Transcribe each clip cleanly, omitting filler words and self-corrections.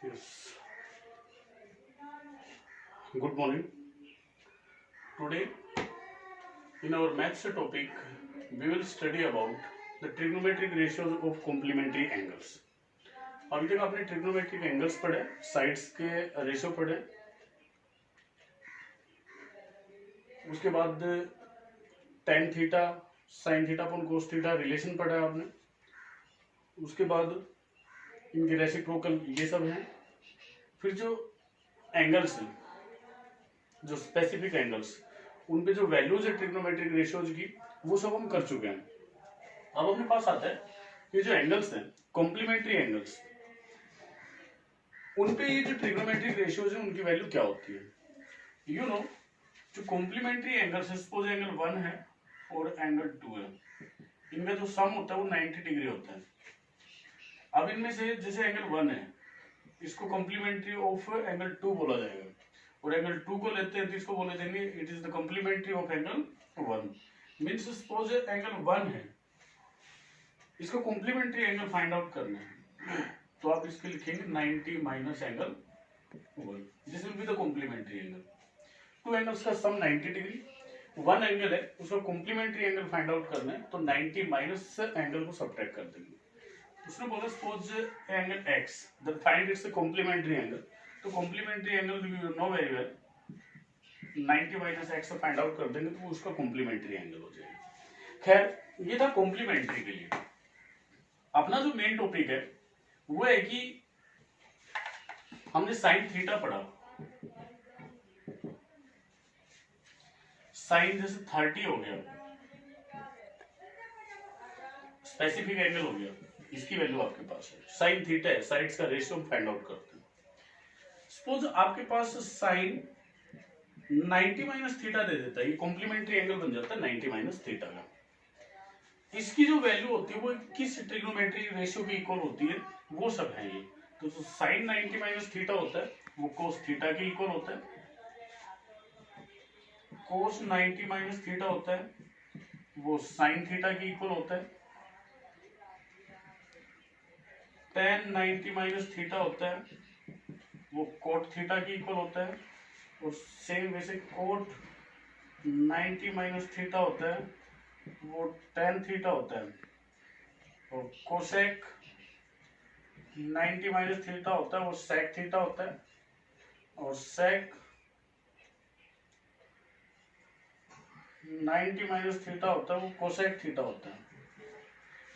Yes. Good morning. Today, in our maths topic, we will study about the trigonometric ratios of complementary angles. अभी तक आपने trigonometric angles पढ़े, sides के ratio पढ़े, उसके बाद tan theta sine theta upon cos theta relation पढ़ा है आपने, उसके बाद इनके रेसिप्रोकल ये सब हैं। फिर जो एंगल्स हैं, जो स्पेसिफिक एंगल्स, उन पे जो वैल्यूज है ट्रिग्नोमेट्रिक रेशियोज की, वो सब हम कर चुके हैं। अब अपने पास आता है ये जो एंगल्स हैं कॉम्प्लीमेंट्री एंगल्स, उन पे ये जो ट्रिग्नोमेट्रिक रेशियोज है उनकी वैल्यू क्या होती है। यू नो, जो कॉम्प्लीमेंट्री एंगल्स है, सपोज एंगल 1 है और एंगल 2 है, इनका जो सम होता है वो 90 डिग्री होता है। अब इनमें से जैसे एंगल 1 है, इसको कॉम्प्लीमेंट्री ऑफ एंगल 2 बोला जाएगा, और एंगल 2 को लेते हैं तो इसको बोले देंगे it is the complementary of angle 1। Means suppose angle 1 है, इसको कॉम्प्लीमेंट्री एंगल फाइंड आउट करना है, तो आप इसके लिखेंगे 90 minus angle 1, this will be the complementary angle. Two angles का सम 90 डिग्री, वन एंगल है उसका कॉम्प्लीमेंट्री एंगल फाइंड आउट करना है, तो 90 माइनस एंगल को सब्ट्रैक्ट कर देंगे। उसने बोला suppose angle x, the find its complementary angle, तो complementary angle you know very well, 90 minus x find out कर देंगे तो उसका कॉम्प्लीमेंट्री एंगल हो जाएगा। खैर ये था कॉम्प्लीमेंट्री के लिए। अपना जो मेन टॉपिक है वो है कि हमने साइन थीटा पढ़ा, साइन जैसे 30 हो गया, स्पेसिफिक एंगल हो गया, इसकी वैल्यू आपके पास है, साइन थीटा है, साइड्स का रेशियो फाइंड आउट करते हैं। सपोज आपके पास साइन 90 माइनस थीटा दे देता है, ये कॉम्प्लीमेंट्री एंगल बन जाता है 90 माइनस थीटा का। इसकी जो वैल्यू होती है वो किस ट्रिग्नोमेट्री रेशियो की इक्वल होती है, वो सब है ये। तो जो साइन 90 माइनस थीटा होता है वो कोस थीटा के इक्वल होता है, कोस 90 माइनस थीटा होता है वो साइन थीटा के इक्वल होता है, टेन 90 माइनस थीटा होता है वो कोट थीटा के इक्वल होता है, और सेम वैसे कोट 90 माइनस थीटा होता है वो टेन थीटा होता है, और कोसेक 90 माइनस थीटा होता है वो सेक थीटा होता है, और सेक 90 माइनस थीटा होता है वो कोसेक थीटा होता है।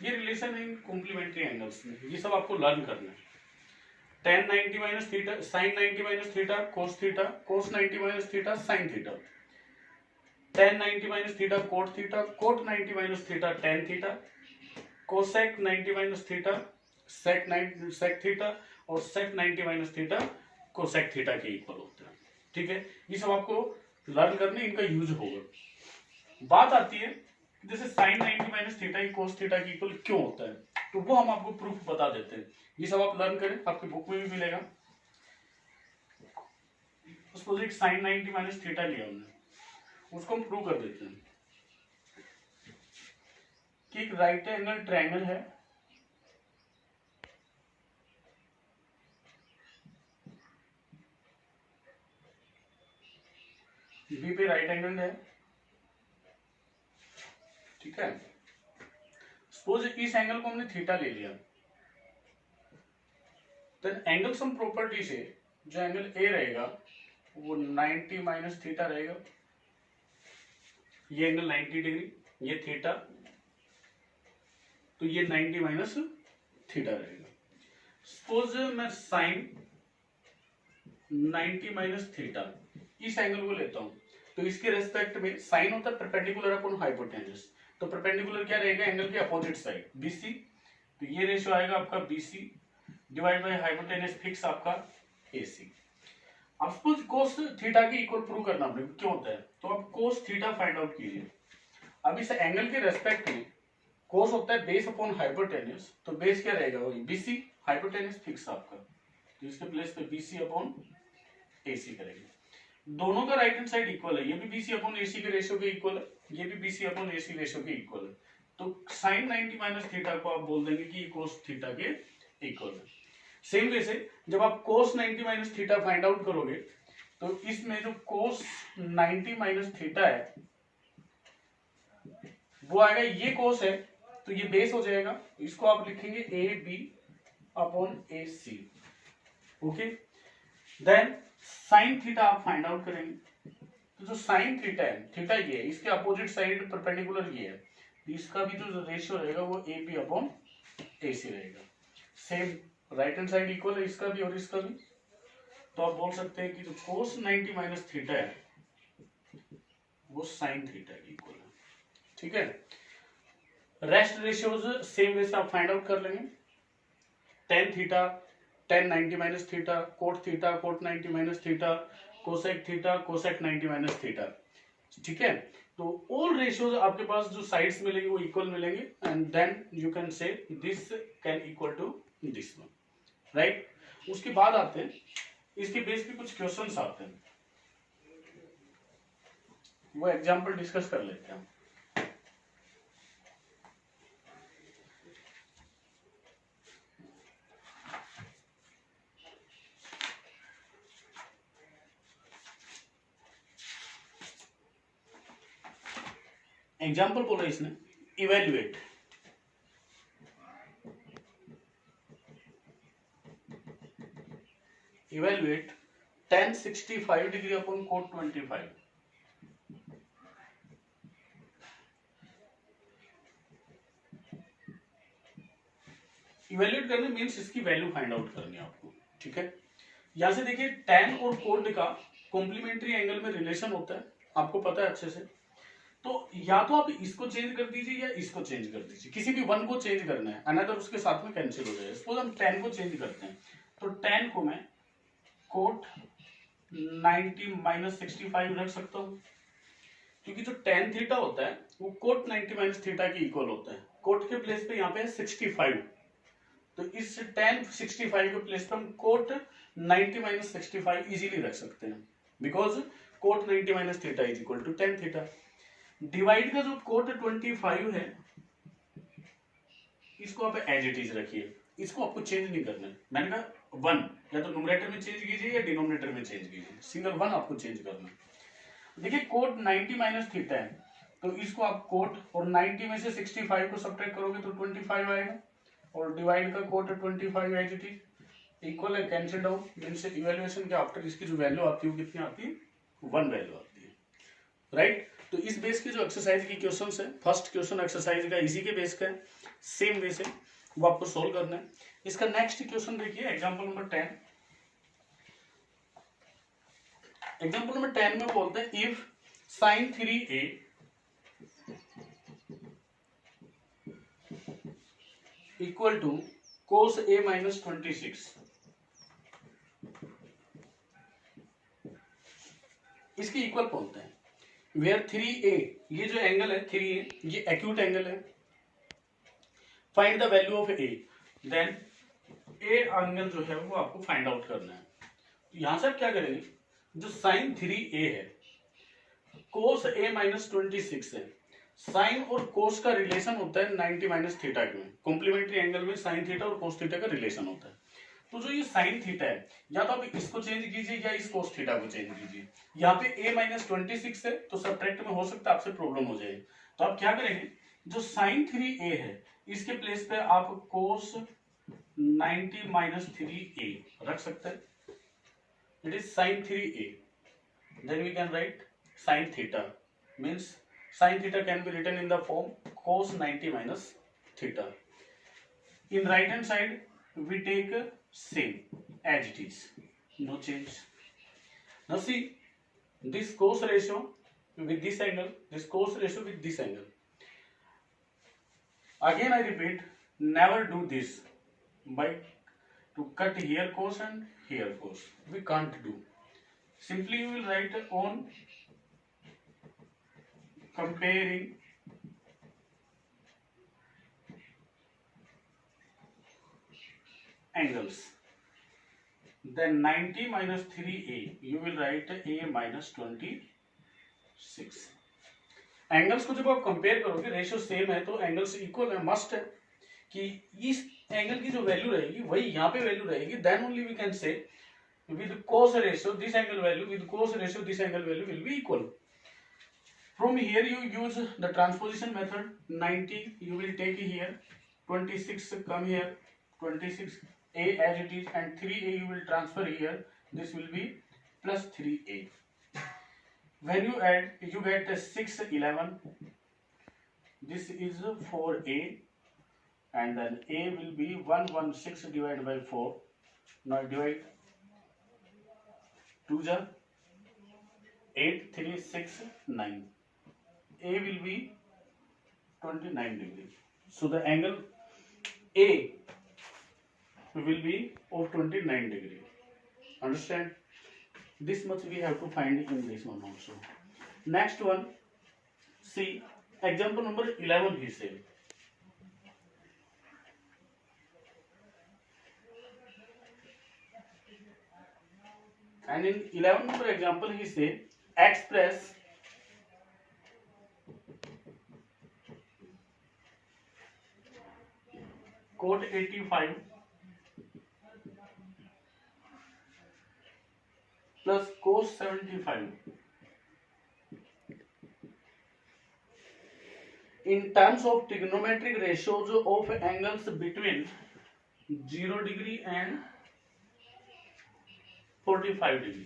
ये रिलेशन है इन कॉम्प्लीमेंट्री एंगल्स में, ये सब आपको लर्न करना है। Tan 90 minus theta, sine 90 minus theta cos theta, cos 90 minus theta sine theta, tan 90 minus theta cot theta, cot 90 minus theta tan theta, cosec 90 minus theta sec theta, और sec 90 minus theta cosec theta के equal होता है। ठीक है, ये सब आपको learn करने, इनका यूज होगा। बात आती है जैसे sine 90 minus theta cos theta के इक्वल क्यों होता है, तो वो हम आपको प्रूफ बता देते हैं। ये सब आप लर्न करें, आपकी बुक में भी मिलेगा। सपोज एक साइन 90 माइनस थीटा लिया हमने, उसको हम प्रूव कर देते हैं कि एक राइट एंगल ट्रायंगल है, बी पे राइट एंगल है। ठीक है, सपोज इस एंगल को हमने थीटा ले लिया, देन एंगल सम प्रॉपर्टी से जो एंगल ए रहेगा वो 90 माइनस थीटा रहेगा, ये एंगल 90 डिग्री, ये थीटा, तो ये 90 माइनस थीटा रहेगा। सपोज मैं साइन 90 माइनस थीटा इस एंगल को लेता हूं, तो इसके रेस्पेक्ट में साइन होता है परपेंडिकुलर अपॉन हाइपोटेन्यूज, तो परपेंडिकुलर क्या रहेगा, एंगल के अपोजिट साइड बीसी, तो ये रेशियो आएगा आपका BC divide by hypotenuse fix आपका एसी। अब सपोज कोस थीटा की इक्वल प्रूव करना हमने, क्यों होता है, तो आप कोस थीटा फाइंड आउट कीजिए। अब इस एंगल के रेस्पेक्ट में कोस होता है बेस अपॉन हाइपोटेन्यूज, तो बेस क्या रहेगा वही बीसी, हाइपोटेन्यूज फिक्स आपका, तो इसके प्लेस पे बीसी अपॉन एसी करेंगे। दोनों का राइट हैंड साइड इक्वल है, ये भी बीसी अपॉन एसी के रेशियो के इक्वल है, ये भी बीसी अपॉन एसी रेशियो के इक्वल है, तो साइन 90 माइनस थीटा को आप बोल देंगे कि कोस थीटा के इक्वल है। सेम वे से जब आप cos 90 minus theta find out करोगे तो इसमें जो cos 90 माइनस थीटा है वो आएगा, ये cos है तो ये बेस हो जाएगा, इसको आप लिखेंगे A B upon A C. Okay, then sine theta आप फाइंड आउट करेंगे, तो जो साइन थीटा है, थीटा ये है, इसके अपोजिट साइड परपेंडिकुलर ये है, इसका भी जो रेशियो रहेगा वो ए बी अपॉन ए सी रहेगा। Same right hand side equal है इसका भी और इसका भी, तो आप बोल सकते हैं कि जो cos 90 माइनस थीटा है वो साइन थीटा के इक्वल है। ठीक है, रेस्ट रेशियोज सेम वे से आप फाइंड आउट कर लेंगे, tan theta tan 90 minus theta, cot 90 minus theta, cosec theta cosec 90 minus theta. ठीक है, तो ऑल रेशियोज आपके पास जो साइड्स मिलेंगे वो इक्वल मिलेंगे and then you can say this can equal to this one, right. उसके बाद आते हैं इसके बेस पे कुछ क्वेश्चंस आते हैं, वो एग्जांपल डिस्कस कर लेते हैं। एग्जाम्पल बोला इसने, evaluate evaluate tan 65 degree upon cot 25। Evaluate करने मीन्स इसकी वैल्यू फाइंड आउट करनी है आपको। ठीक है, यहां से देखिए tan और cot का कॉम्प्लीमेंट्री एंगल में रिलेशन होता है, आपको पता है अच्छे से। तो या तो आप इसको चेंज कर दीजिए या इसको चेंज कर दीजिए, किसी भी वन को चेंज करना है, अनदर उसके साथ में कैंसिल हो जाएगा। सपोज हम tan को चेंज करते हैं, तो tan को मैं cot 90 माइनस 65 रख सकता हूं, क्योंकि जो tan थीटा होता है वो cot 90 माइनस थीटा के इक्वल होता है। cot के प्लेस पे यहाँ पे है 65, तो इस tan 65 के प्लेस पे हम cot 90 माइनस 65 इजीली रख सकते हैं, because cot 90 minus theta is equal to tan theta. Divide का जो cot 25 है इसको आप एज इट इज रखिए, इसको आपको चेंज नहीं करना है। मैंने कहा वन या तो न्यूमरेटर में चेंज कीजिए या डिनोमिनेटर में चेंज कीजिए, सिंगल वन आपको चेंज करना है। देखिए cot 90 माइनस थीटा है, तो इसको आप cot और 90 में से 65 को सब्ट्रैक्ट करोगे तो 25 आएगा, और डिवाइड का cot 25 as it is equal है, कैंसिल आउट, मींस इवैल्यूएशन के आफ्टर इसकी जो वैल्यू आती है वो कितनी आती है, वन वैल्यू आती है, राइट। तो इस बेस के जो एक्सरसाइज की क्वेश्चंस है, फर्स्ट क्वेश्चन एक्सरसाइज का इसी के बेस का है, सेम वे से वो आपको सोल्व करना है। इसका नेक्स्ट क्वेश्चन देखिए, एग्जांपल नंबर 10। एग्जांपल नंबर 10 में बोलते हैं if sin 3a equal to cos a minus 26, इसके इक्वल बोलते हैं वेयर 3a, ये जो एंगल है 3a ये एक्यूट एंगल है, find the value of a, then a angle जो है वो आपको फाइंड आउट करना है। तो यहां से आप क्या करेंगे, जो sin 3a है cos a माइनस 26 है, साइन और कोस का रिलेशन होता है 90 माइनस थीटा में, कॉम्प्लीमेंट्री एंगल में साइन थीटा और कोस थीटा का रिलेशन होता है। तो जो ये साइन थीटा है, या तो आप इसको चेंज कीजिए या इस कोस थीटा को चेंज कीजिए। यहाँ पे a माइनस 26 है तो सब्ट्रैक्ट में हो सकता है आपसे प्रॉब्लम हो जाए, तो आप क्या करेंगे, जो sin 3a है इसके प्लेस पे आप cos 90 माइनस 3a रख सकते हैं, it is sin 3a, then we can write sin theta, means sin theta can be written in the form cos 90 minus theta. In right hand side we take same as it is, no change. Now see this cos ratio with this angle, this cos ratio with this angle. Again I repeat, never do this by to cut here cos and here cos, we can't do. Simply you will write on comparing angles, then 90 minus 3a you will write a minus 26। Angles को जब आप compare करोगे ratio same है तो angles equal है, must है कि इस एंगल की जो वैल्यू रहेगी वही यहाँ पे वैल्यू रहेगी, then only we can say with cos ratio this angle value, with cos ratio this angle value will be equal. From here you use the transposition method. 90 you will take here, 26 come here, 26a as it is, and 3a you will transfer here, this will be plus 3a. When you add you get 6 11, this is 4a, and then a will be 116 divided by 4. Now divide 2 jar 8 3 6 9. A will be 29 degree. So the angle A will be of 29 degree. Understand? This much we have to find in this one also. Next one, see example number 11 he said. And in 11 number example he said express cot 85 plus cos 75 in terms of trigonometric ratios of angles between 0 degree and 45 degree.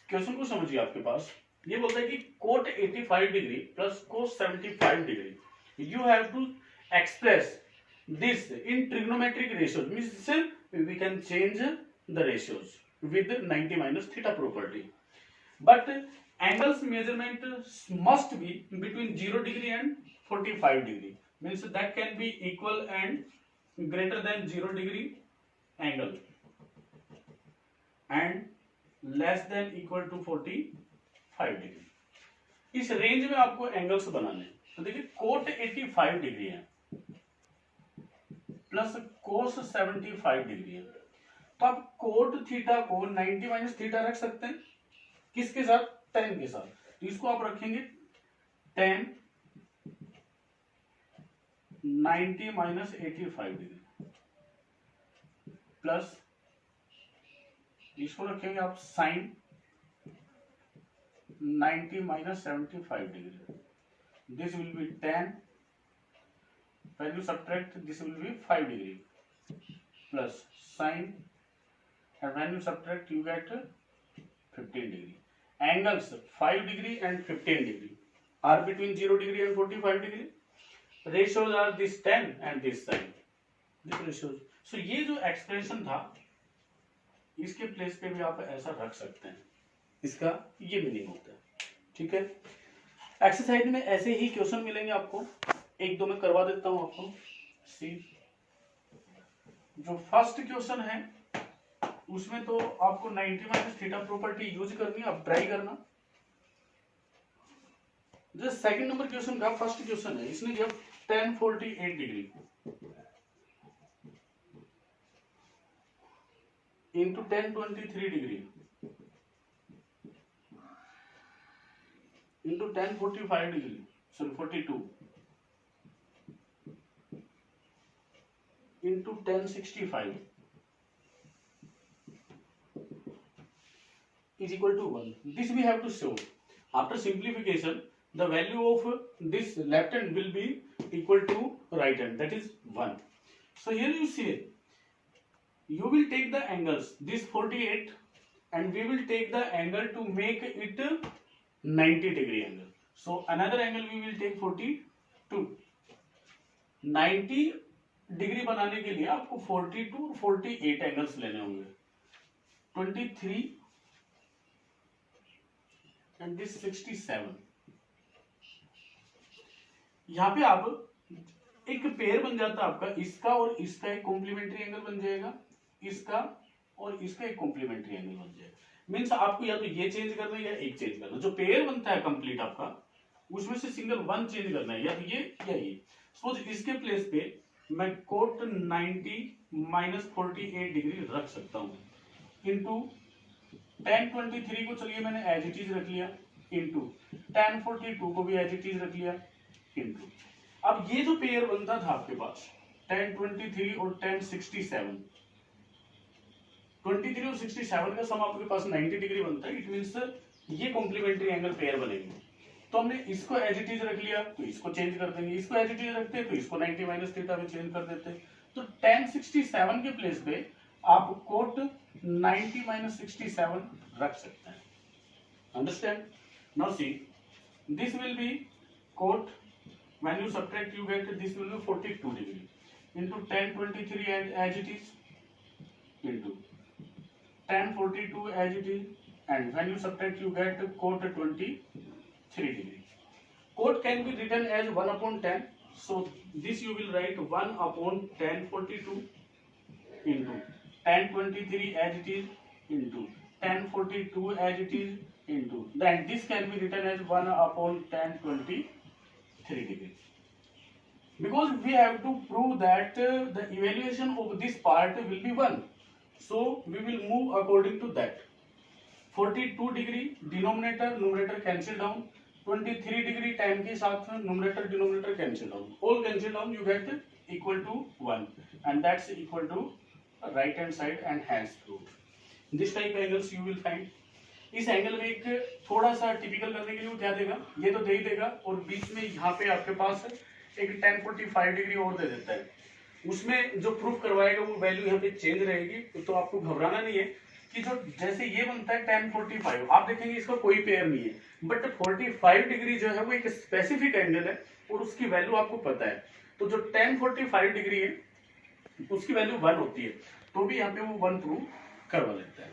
Question को समझिए. आपके पास ये बोलता है कि cot 85 degree plus cos 75 degree, you have to express this in trigonometric ratios, means we can change the ratios with 90 minus theta property, but angles measurement must be between 0 degree and 45 degree, means that can be equal and greater than 0 degree angle and less than equal to 45 degree. इस range में आपको angles बनाने हैं. तो देखिए coat 85 degree है plus cos 75 degree है, तो आप कोट थीटा को 90 माइनस थीटा रख सकते हैं. किसके साथ? tan के साथ. तो इसको आप रखेंगे tan 90 माइनस 85 डिग्री प्लस इसको रखेंगे आप sine 90 minus 75 degree. This will be tan, when you subtract this will be 5 degree plus sin, and when you subtract you get 15 degree. Angles 5 degree and 15 degree are between 0 degree and 45 degree. Ratios are this tan and this sin. This ratios. So ये जो expression था इसके place पे भी आप ऐसा रख सकते हैं. इसका ये मीनिंग होता है. ठीक है. एक्सरसाइज में ऐसे ही क्वेश्चन मिलेंगे आपको. एक दो मैं करवा देता हूं आपको. सी जो फर्स्ट क्वेश्चन है उसमें तो आपको 90 माइनस थीटा प्रॉपर्टी यूज करनी है. आप ट्राई करना. जो सेकंड नंबर क्वेश्चन का फर्स्ट क्वेश्चन है इसने दिया tan 48 degree into tan 23 degree into tan 45 degree, sorry 42 into tan 65 is equal to 1. This we have to show. After simplification, the value of this left hand will be equal to right hand, that is 1. So here you see, you will take the angles, this 48, and we will take the angle to make it 90 degree angle. So another angle we will take 42. 90 degree बनाने के लिए आपको 42 और 48 angles लेने होंगे. 23 and this 67. यहां पे आप एक पेयर बन जाता है आपका. इसका और इसका एक कॉम्प्लीमेंट्री एंगल बन जाएगा, इसका और इसका एक कॉम्प्लीमेंट्री एंगल बन जाएगा. मीन्स आपको या तो ये चेंज करना है या एक चेंज करना. जो पेयर बनता है कंप्लीट आपका उसमें से सिंगल वन चेंज करना है, या तो ये या ये. सपोज इसके प्लेस पे मैं कोट 90 माइनस 48 डिग्री रख सकता हूं इंटू tan 23 को चलिए मैंने एज इट इज रख लिया, इंटू tan 42 को भी एज इट इज रख लिया, इंटू अब ये जो पेयर बनता था आपके पास tan 23 और tan 67, 23 और 67 का सम आपके पास 90 डिग्री बनता है। इट मीन्स ये कॉम्प्लीमेंट्री एंगल पेयर बनेंगे। तो हमने इसको एज इट इज रख लिया तो इसको चेंज कर देंगे, इसको एज इट इज रखते हैं तो इसको 90 माइनस थीटा में चेंज कर देते हैं। तो tan 67 के प्लेस पे आप कोट 90 माइनस 67 रख सकते हैं। Understand? Now see this will be cot, when you subtract you get this will be 42 degree into tan 23 as it is into tan 42 as it is, and when you subtract you get cot 23 degree. Cot can be written as 1 upon tan, so this you will write 1 upon tan 42 into tan 23 as it is into tan 42 as it is into, then this can be written as 1 upon tan 23 degree. Because we have to prove that the evaluation of this part will be 1, so we will move according to that. 42 degree denominator numerator cancel down, 23 degree tan के साथ numerator denominator cancel down, all cancel down, you get equal to 1, and that's equal to right hand side, and hence proved. This type angles you will find. इस angle में एक थोड़ा सा typical करने के लिए वो क्या देगा, ये तो दे ही देगा, और बीच में यहाँ पे आपके पास एक tan 45 डिग्री और दे देता है। उसमें जो प्रूफ करवाएगा वो वैल्यू यहाँ पे चेंज रहेगी, तो आपको घबराना नहीं है कि जो जैसे ये बनता है tan 45, आप देखेंगे इसका कोई पेयर नहीं है, बट 45 डिग्री जो है वो एक स्पेसिफिक एंगल है और उसकी वैल्यू आपको पता है। तो जो tan 45 डिग्री है उसकी वैल्यू 1 होती है, तो भी यहाँ पे वो 1 प्रूव करवा लेता है।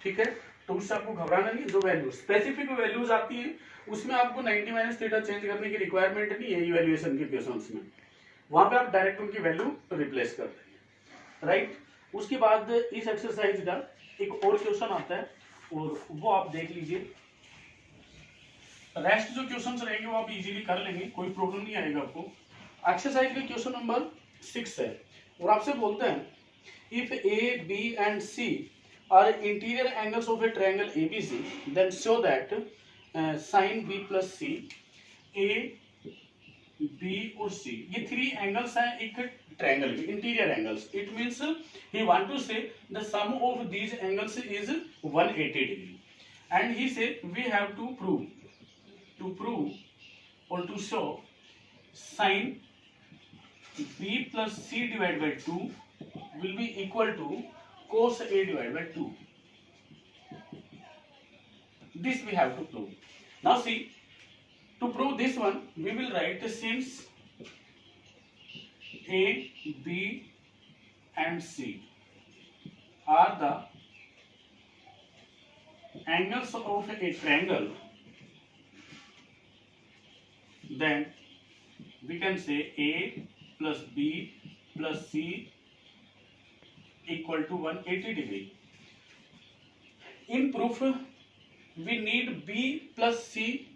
ठीक है, तो उससे आपको घबराना नहीं, जो वैल्यू स्पेसिफिक वैल्यूज आती हैं उसमें आपको 90 माइनस थीटा चेंज करने की रिक्वायरमेंट नहीं है इवैल्यूएशन के क्वेश्चंस में, वहां पे आप डायरेक्ट उनकी वैल्यू रिप्लेस कर देंगे। राइट, उसके बाद इस एक्सरसाइज का एक और क्वेश्चन आता है और वो आप देख लीजिए। रेस्ट जो क्वेश्चंस रहेंगे वो आप इजीली कर लेंगे, कोई प्रॉब्लम नहीं आएगा आपको। एक्सरसाइज का क्वेश्चन नंबर 6 है और आपसे बोलते हैं if A B and C are interior angles of a triangle ABC, then show that sin B plus C, A, B और C ये 3 angles हैं एक triangle के interior angles. It means he want to say the sum of these angles is 180 degree, and he say we have to prove or to show sin B plus C divided by 2 will be equal to cos A divided by 2. This we have to prove. Now see, to prove this one, we will write since A, B and C are the angles of a triangle, then we can say A plus B plus C equal to 180 degree. In proof, we need B plus C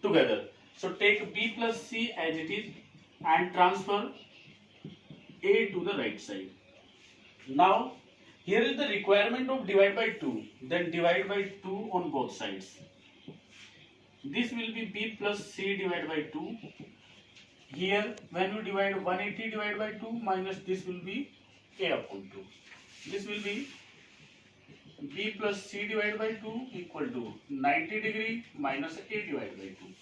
together. So take B plus C as it is and transfer A to the right side. Now, here is the requirement of divide by 2. Then divide by 2 on both sides. This will be B plus C divided by 2. Here, when you divide 180 divided by 2 minus this will be A upon 2. This will be B plus C divided by 2 equal to 90 degree minus A divided by 2.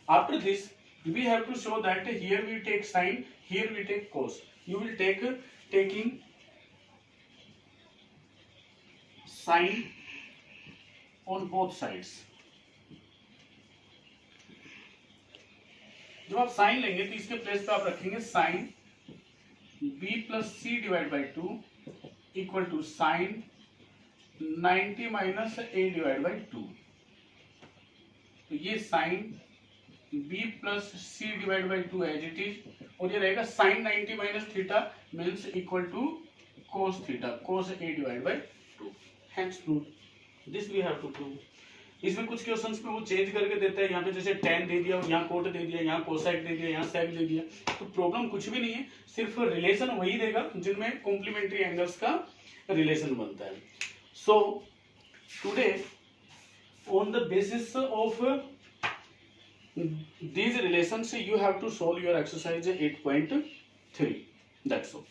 After this, we have to show that here we take sin, here we take cos. You will taking sin on both sides. जब आप sign लेंगे तो इसके place पे आप रखेंगे sine b plus C divide by 2 equal to sine 90 minus A divide by 2। तो ये sine b plus C divide by 2 as it is, और ये रहेगा sine 90 minus theta means equal to cos theta cos A divide by 2। Hence proved. This we have to prove. इसमें कुछ questions में वो change करके देता है, यहाँ पे जैसे tan दे दिया, यहाँ कोट दे दिया, यहाँ कोसाइक दे दिया, यहाँ सेक दे दिया, तो प्रॉब्लम कुछ भी नहीं है, सिर्फ रिलेशन वही देगा जिनमें कॉम्प्लीमेंट्री एंगल्स का रिलेशन बनता है। So today on the basis of these relations you have to solve your exercise 8.3. That's all.